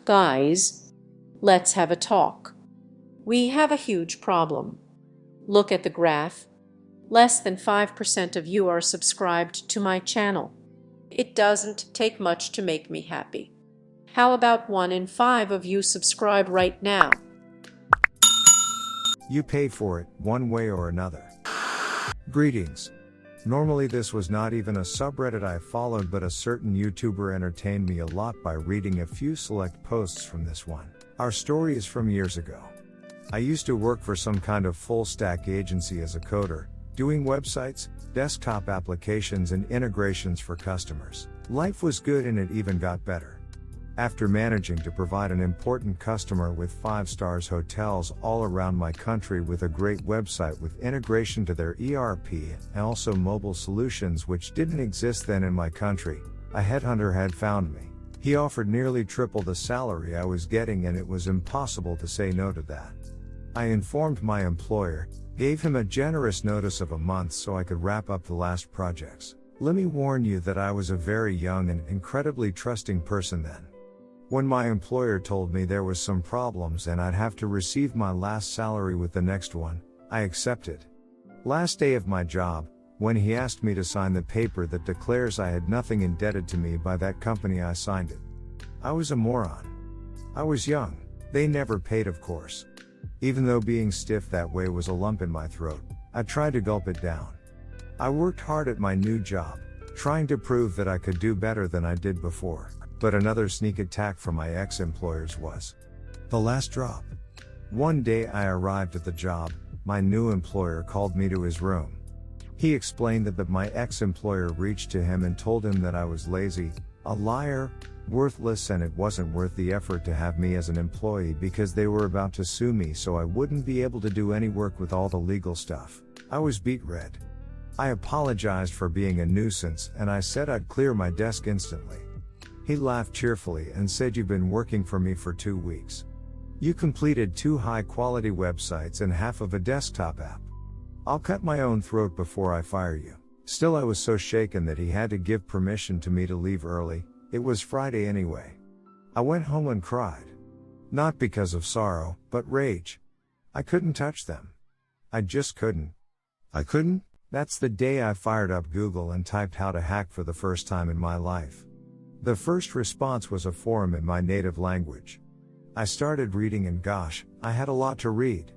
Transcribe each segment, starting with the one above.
Guys, let's have a talk. We have a huge problem. Look at the graph. Less than 5% of you are subscribed to my channel. It doesn't take much to make me happy. How about 1 in 5 of you subscribe right now? You paid for it, one way or another. Greetings. Normally this was not even a subreddit I followed, but a certain YouTuber entertained me a lot by reading a few select posts from this one. Our story is from years ago. I used to work for some kind of full-stack agency as a coder, doing websites, desktop applications and integrations for customers. Life was good and it even got better. After managing to provide an important customer with 5-star hotels all around my country with a great website with integration to their ERP and also mobile solutions which didn't exist then in my country, a headhunter had found me. He offered nearly triple the salary I was getting and it was impossible to say no to that. I informed my employer, gave him a generous notice of a month so I could wrap up the last projects. Let me warn you that I was a very young and incredibly trusting person then. When my employer told me there was some problems and I'd have to receive my last salary with the next one, I accepted. Last day of my job, when he asked me to sign the paper that declares I had nothing indebted to me by that company, I signed it. I was a moron. I was young. They never paid, of course. Even though being stiff that way was a lump in my throat, I tried to gulp it down. I worked hard at my new job, trying to prove that I could do better than I did before. But another sneak attack from my ex-employers was the last drop. One day I arrived at the job, my new employer called me to his room. He explained that my ex-employer reached to him and told him that I was lazy, a liar, worthless, and it wasn't worth the effort to have me as an employee because they were about to sue me so I wouldn't be able to do any work with all the legal stuff. I was beet red. I apologized for being a nuisance and I said I'd clear my desk instantly. He laughed cheerfully and said, "You've been working for me for 2 weeks. You completed 2 high-quality websites and half of a desktop app. I'll cut my own throat before I fire you." Still, I was so shaken that he had to give permission to me to leave early. It was Friday anyway. I went home and cried. Not because of sorrow, but rage. I couldn't touch them. I just couldn't. I couldn't? That's the day I fired up Google and typed how to hack for the first time in my life. The first response was a forum in my native language. I started reading and gosh, I had a lot to read.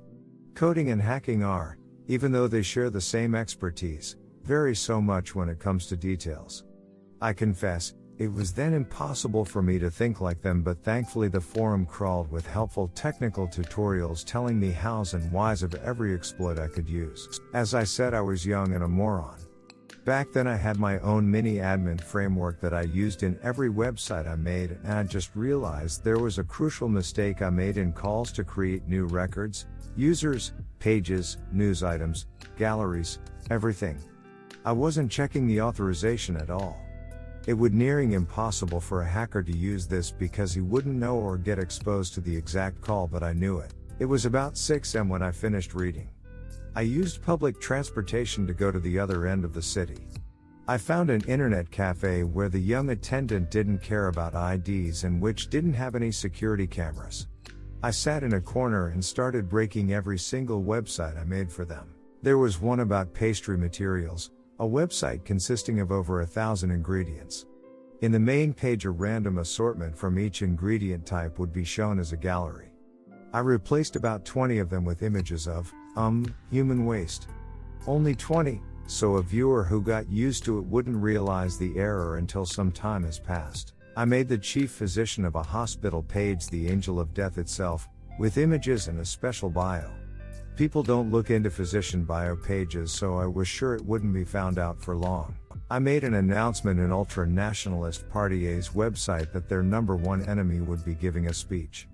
Coding and hacking are, even though they share the same expertise, vary so much when it comes to details. I confess, it was then impossible for me to think like them, but thankfully the forum crawled with helpful technical tutorials telling me hows and whys of every exploit I could use. As I said, I was young and a moron. Back then I had my own mini admin framework that I used in every website I made, and I just realized there was a crucial mistake I made in calls to create new records, users, pages, news items, galleries, everything. I wasn't checking the authorization at all. It would nearing impossible for a hacker to use this because he wouldn't know or get exposed to the exact call, but I knew it. It was about 6 a.m. when I finished reading. I used public transportation to go to the other end of the city. I found an internet cafe where the young attendant didn't care about IDs and which didn't have any security cameras. I sat in a corner and started breaking every single website I made for them. There was one about pastry materials, a website consisting of over 1,000 ingredients. In the main page, a random assortment from each ingredient type would be shown as a gallery. I replaced about 20 of them with images of human waste. Only 20, so a viewer who got used to it wouldn't realize the error until some time has passed. I made the chief physician of a hospital page the angel of death itself, with images and a special bio. People don't look into physician bio pages, so I was sure it wouldn't be found out for long. I made an announcement in ultra-nationalist Party A's website that their number one enemy would be giving a speech.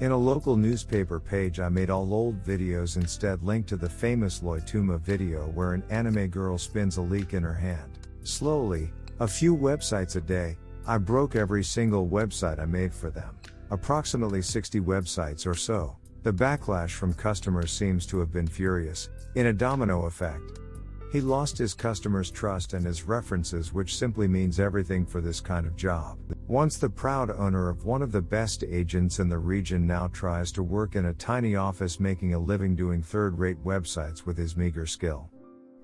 In a local newspaper page, I made all old videos instead linked to the famous Loituma video where an anime girl spins a leek in her hand. Slowly, a few websites a day, I broke every single website I made for them. Approximately 60 websites or so. The backlash from customers seems to have been furious, in a domino effect. He lost his customers' trust and his references, which simply means everything for this kind of job. Once the proud owner of one of the best agents in the region now tries to work in a tiny office making a living doing third-rate websites with his meager skill.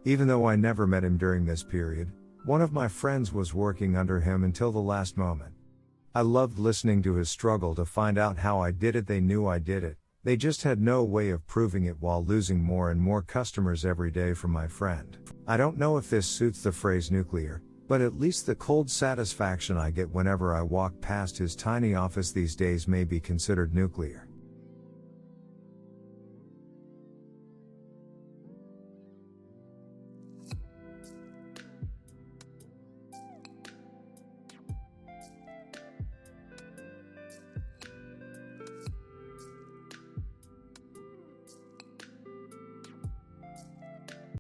Even though I never met him during this period, one of my friends was working under him until the last moment. I loved listening to his struggle to find out how I did it. They knew I did it, they just had no way of proving it, while losing more and more customers every day from my friend. I don't know if this suits the phrase nuclear, but at least the cold satisfaction I get whenever I walk past his tiny office these days may be considered nuclear.